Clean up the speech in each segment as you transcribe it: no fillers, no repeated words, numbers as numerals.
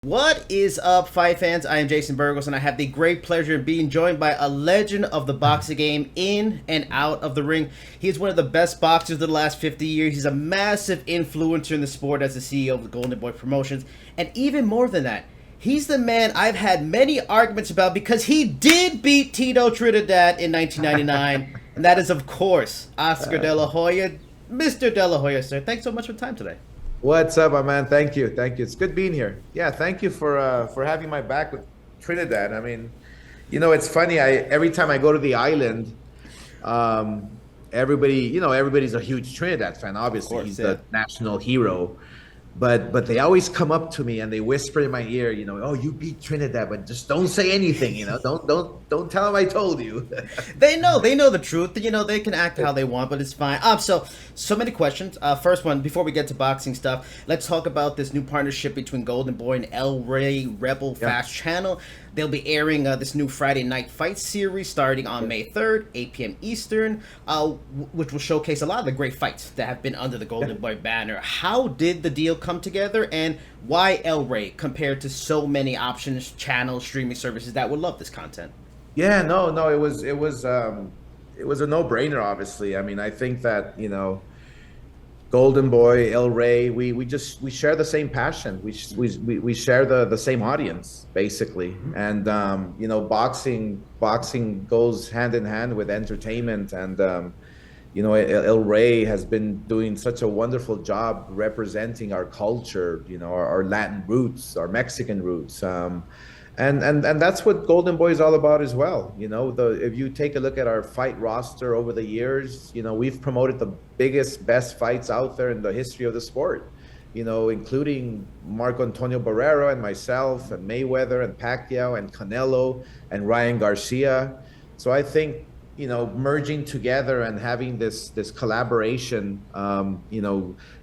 What is up, fight fans? I am Jason Burgos, and I have the great pleasure of being joined by a legend of the boxing game in and out of the ring. He is one of the best boxers of the last 50 years. He's a massive influencer in the sport as the CEO of the Golden Boy Promotions. And even more than that, he's the man I've had many arguments about because he did beat Tito Trinidad in 1999. And that is, of course, Oscar De La Hoya. Mr. De La Hoya, sir, thanks so much for the time today. What's up, my man? Thank you. It's good being here. Yeah, thank you for having my back with Trinidad. I mean, it's funny. Every time I go to the island, everybody's a huge Trinidad fan. Obviously, he's the national hero. But they always come up to me and they whisper in my ear, oh, you beat Trinidad, but just don't say anything, don't tell them I told you. They know the truth. They can act how they want, but it's fine. So many questions. First one, before we get to boxing stuff, let's talk about this new partnership between Golden Boy and Rey Rebel Fast Channel. They'll be airing this new Friday night fight series starting on May 3rd, 8 p.m. Eastern, which will showcase a lot of the great fights that have been under the Golden Boy banner. How did the deal come together, and why El Rey compared to so many options, channels, streaming services that would love this content? Yeah, no, it was a no-brainer. Obviously, I mean, I think that Golden Boy, El Rey, we share the same passion. We share the same audience basically, and boxing goes hand in hand with entertainment, and El Rey has been doing such a wonderful job representing our culture, our Latin roots, our Mexican roots. And that's what Golden Boy is all about as well. If you take a look at our fight roster over the years, we've promoted the biggest, best fights out there in the history of the sport, including Marco Antonio Barrera and myself and Mayweather and Pacquiao and Canelo and Ryan Garcia. So I think, merging together and having this collaboration,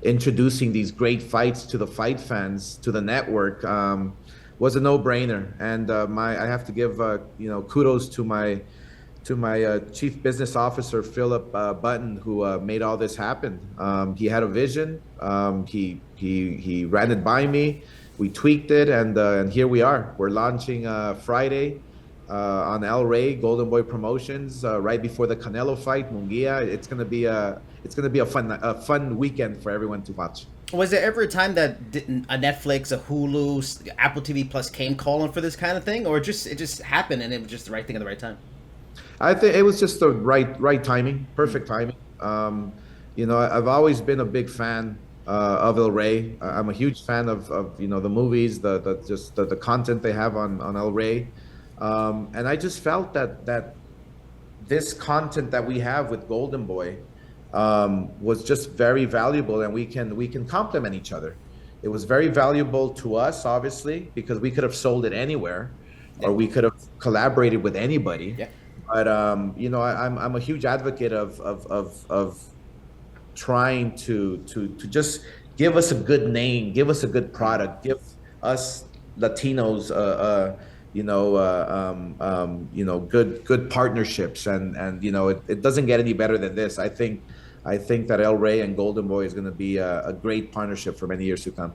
introducing these great fights to the fight fans, to the network, was a no-brainer. And I have to give kudos to my chief business officer, Philip Button, who made all this happen. He had a vision. He ran it by me. We tweaked it, and here we are. We're launching Friday on El Rey Golden Boy Promotions right before the Canelo fight, Munguia. It's gonna be a fun weekend for everyone to watch. Was there ever a time that a Netflix, a Hulu, Apple TV Plus came calling for this kind of thing, or it just happened and it was just the right thing at the right time? I think it was just the right timing, perfect timing. I've always been a big fan of El Rey. I'm a huge fan of the movies, the content they have on El Rey, and I just felt that this content that we have with Golden Boy was just very valuable, and we can complement each other. It was very valuable to us, obviously, because we could have sold it anywhere, or we could have collaborated with anybody. Yeah. But I'm a huge advocate of trying to just give us a good name, give us a good product, give us Latinos good partnerships, and it doesn't get any better than this. I think that El Rey and Golden Boy is going to be a great partnership for many years to come.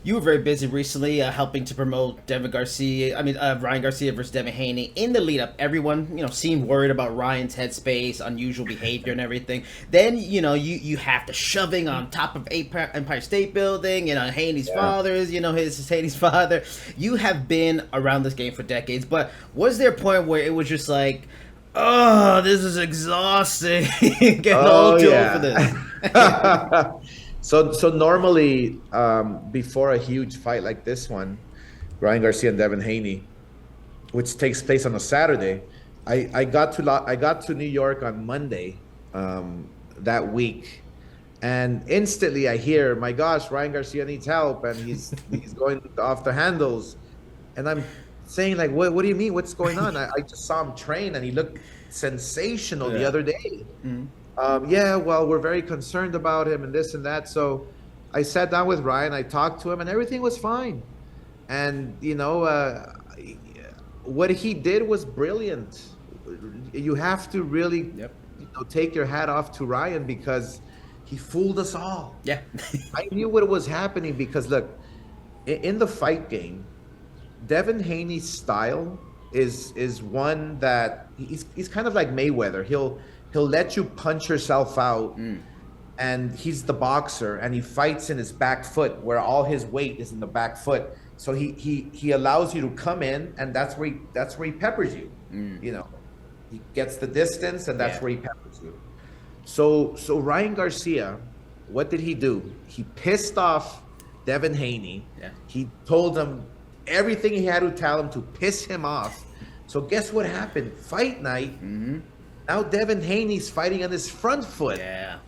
You were very busy recently helping to promote Ryan Garcia versus Devin Haney. In the lead up, everyone, seemed worried about Ryan's headspace, unusual behavior and everything. Then, you have the shoving on top of Empire State Building, Haney's father's, his Haney's father. You have been around this game for decades, but was there a point where it was just like, oh, this is exhausting, getting old for this? So normally, before a huge fight like this one, Ryan Garcia and Devin Haney, which takes place on a Saturday, I got to New York on Monday that week, and instantly I hear, my gosh, Ryan Garcia needs help, and he's going off the handles, and I'm saying, like, what do you mean? What's going on? I just saw him train, and he looked sensational the other day. Mm-hmm. Well, we're very concerned about him and this and that. So I sat down with Ryan, I talked to him, and everything was fine. And, what he did was brilliant. You have to really take your hat off to Ryan, because he fooled us all. Yeah. I knew what was happening because, look, in the fight game, Devin Haney's style is one that he's kind of like Mayweather. He'll let you punch yourself out, and he's the boxer, and he fights in his back foot, where all his weight is in the back foot. So he allows you to come in, and that's where he peppers you. You know, he gets the distance, and that's where he peppers you. So Ryan Garcia, what did he do? He pissed off Devin Haney. Yeah. He told him everything he had to tell him to piss him off. So guess what happened? Fight night. Now Devin Haney's fighting on his front foot. Yeah.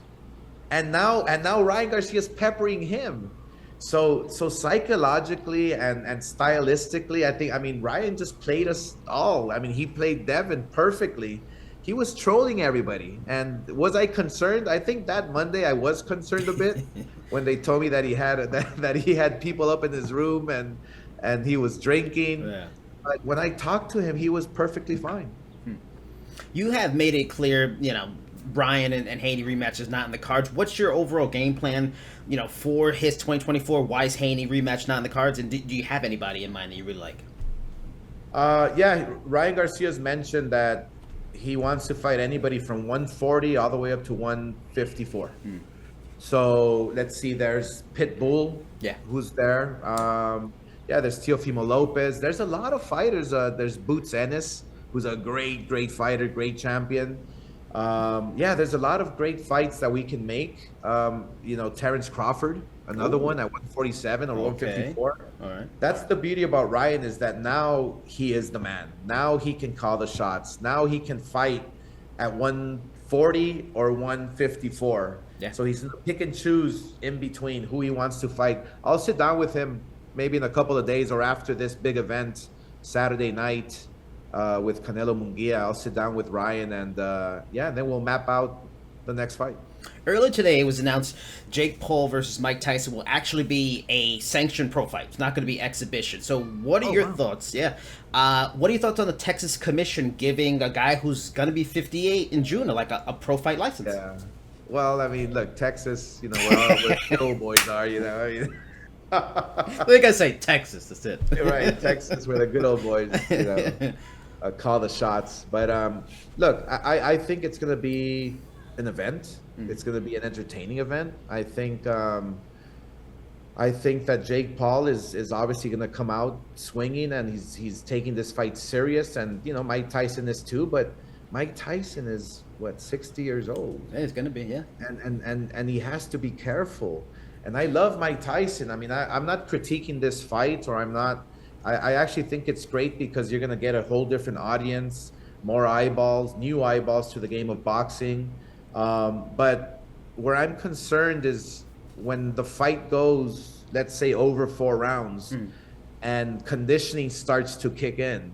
And now Ryan Garcia's peppering him. So psychologically and stylistically, I mean Ryan just played us all. I mean, he played Devin perfectly. He was trolling everybody. And was I concerned? I think that Monday I was concerned a bit when they told me that he had people up in his room and he was drinking. Yeah. But when I talked to him, he was perfectly fine. You have made it clear, you know, Bryan and Haney rematch is not in the cards. What's your overall game plan, you know, for his 2024? Why is Haney rematch not in the cards? And do you have anybody in mind that you really like? Yeah, Ryan Garcia's mentioned that he wants to fight anybody from 140 all the way up to 154. So let's see, there's Pitbull, who's there. Yeah, there's Teofimo Lopez. There's a lot of fighters. There's Boots Ennis, who's a great fighter, great champion. Yeah, there's a lot of great fights that we can make. You know, Terence Crawford, another one at 147 or 154. All right. That's the beauty about Ryan, is that now he is the man. Now he can call the shots. Now he can fight at 140 or 154. Yeah. So he's gonna pick and choose in between who he wants to fight. I'll sit down with him maybe in a couple of days or after this big event, Saturday night, with Canelo Munguia. I'll sit down with Ryan and then we'll map out the next fight. Earlier today, it was announced Jake Paul versus Mike Tyson will actually be a sanctioned pro fight. It's not going to be exhibition. So what are your thoughts? Yeah. What are your thoughts on the Texas Commission giving a guy who's going to be 58 in June like a pro fight license? Yeah. Well, I mean, look, Texas, you know, where the old boys are, you know. I mean, they gotta say Texas. That's it. Right, Texas, where the good old boys, you know, call the shots. But look, I think it's going to be an event. It's going to be an entertaining event. I think that Jake Paul is obviously going to come out swinging, and he's taking this fight serious. And you know, Mike Tyson is too. But Mike Tyson is what, 60 years old. Yeah, it's going to be, yeah. And he has to be careful. And I love Mike Tyson. I mean, I'm not critiquing this fight, or I'm not. I actually think it's great because you're going to get a whole different audience, more eyeballs, new eyeballs to the game of boxing. But where I'm concerned is when the fight goes, let's say, over 4 rounds, and conditioning starts to kick in.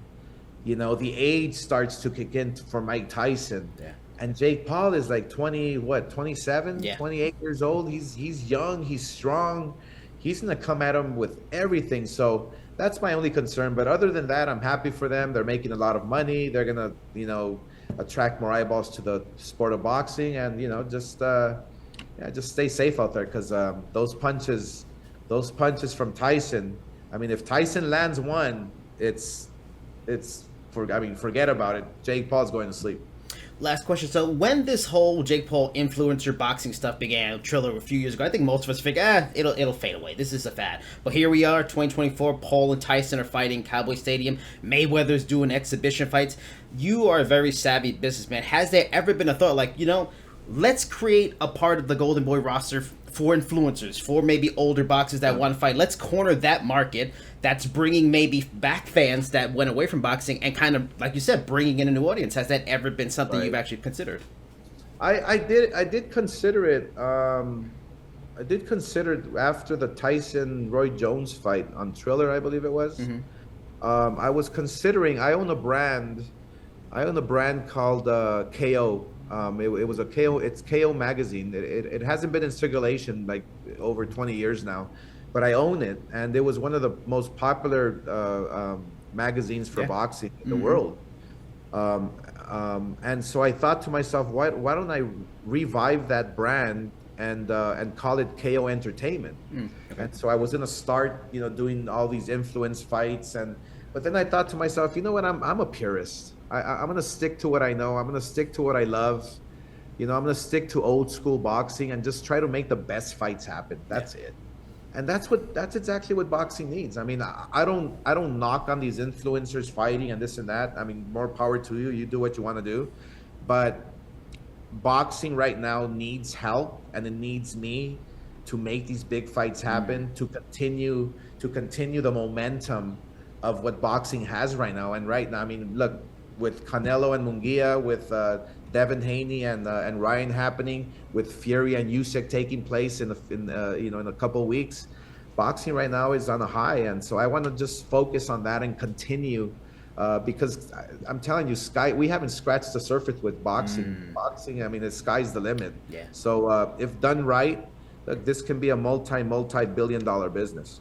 You know, the age starts to kick in for Mike Tyson. Yeah. And Jake Paul is like 27, 28 years old. He's young, he's strong. He's going to come at him with everything. So that's my only concern. But other than that, I'm happy for them. They're making a lot of money. They're going to, you know, attract more eyeballs to the sport of boxing, and you know, just stay safe out there, because those punches from Tyson. I mean, if Tyson lands one, forget about it. Jake Paul's going to sleep. Last question. So when this whole Jake Paul influencer boxing stuff began, Triller, a few years ago, I think most of us figured, it'll fade away. This is a fad. But here we are, 2024. Paul and Tyson are fighting Cowboy Stadium. Mayweather's doing exhibition fights. You are a very savvy businessman. Has there ever been a thought like, you know, let's create a part of the Golden Boy roster for influencers, for maybe older boxers that want to fight? Let's corner that market that's bringing maybe back fans that went away from boxing, and kind of, like you said, bringing in a new audience. Has that ever been something you've actually considered? I did consider it. I did consider it after the Tyson Roy Jones fight on Triller, I believe it was. I was considering. I own a brand called KO. It was a KO. It's KO magazine. It hasn't been in circulation like over 20 years now, but I own it, and it was one of the most popular magazines for boxing in the world. And so I thought to myself, why don't I revive that brand and call it KO Entertainment. Okay. And so I was gonna start, doing all these influence fights, but then I thought to myself, you know what? I'm a purist. I'm gonna stick to what I know. I'm gonna stick to what I love. I'm gonna stick to old school boxing and just try to make the best fights happen. That's it. And that's exactly what boxing needs. I mean, I don't knock on these influencers fighting and this and that. I mean, more power to you. You do what you want to do. But boxing right now needs help, and it needs me to make these big fights happen, to continue the momentum of what boxing has right now. And right now, I mean, look, with Canelo and Munguia, with Devin Haney and Ryan happening, with Fury and Usyk taking place in a couple of weeks, boxing right now is on a high, and so I want to just focus on that and continue, because I'm telling you, we haven't scratched the surface with boxing. Boxing, I mean, the sky's the limit. Yeah. So if done right, look, this can be a multi-billion-dollar business.